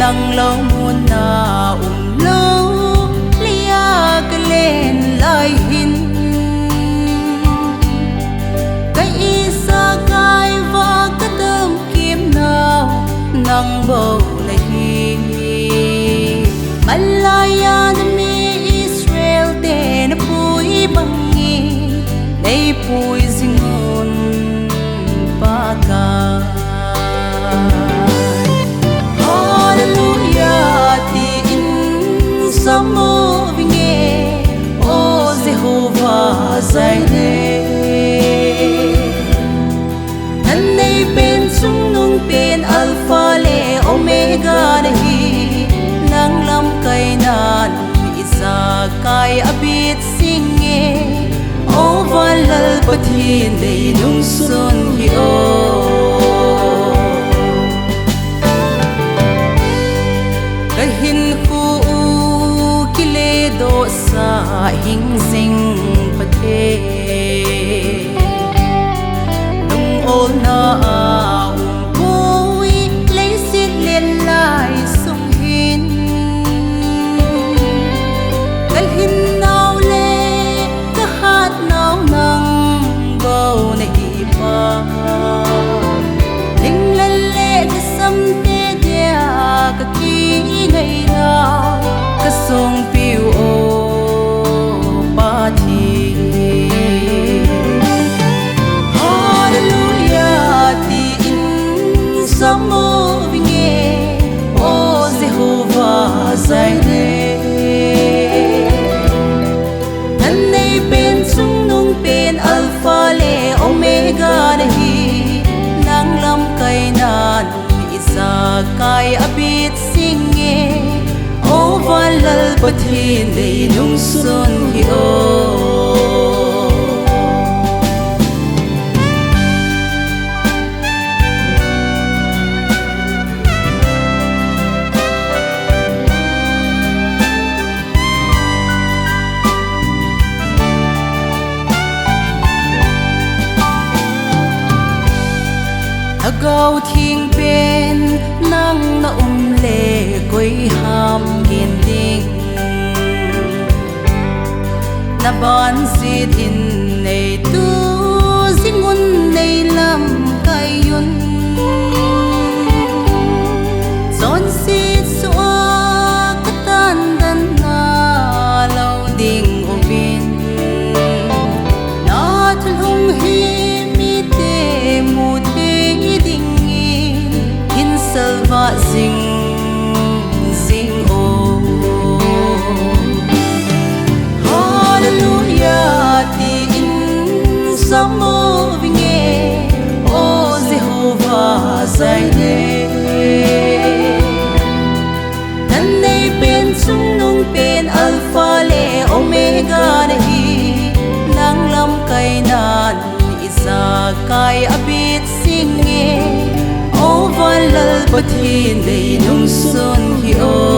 nang lâu muôn na lâu lia cái lên lại hin cái isa cái và cái tâm kiếm nào nang bầu này Malaya na mi Israel de na pui bangi nay pui zingon paka Hallelujah ti in samo vinge o Jehovah zaine nan nay ben sung nung ben alpha le omega na hi nang lam kay nan isa kay abit singe o valal pathin day nung sun hi o kahin ku kiledo sa hing sing pathe nung ol na song piu o pa thi Hallelujah ti in samo vinge o Jehovah zaine nan nay ben sung nung ben alpha le omega na hi nang lam kay nan isa kay abit singe o valal pathin day nung sun hi o agaw thing pen nang na le quay ham gin ding na ban sit in nay tu zingun nay lam kayun zon sit suwa katan dan na law ding ubin na tulhong hi mi te mu te dingin hin salva sing samo vinge o Jehovah zaine nan nay ben sung nung ben alpha le omega na hi nang lam kay nan isa kay abit singe o valal pathin day nung sun hi o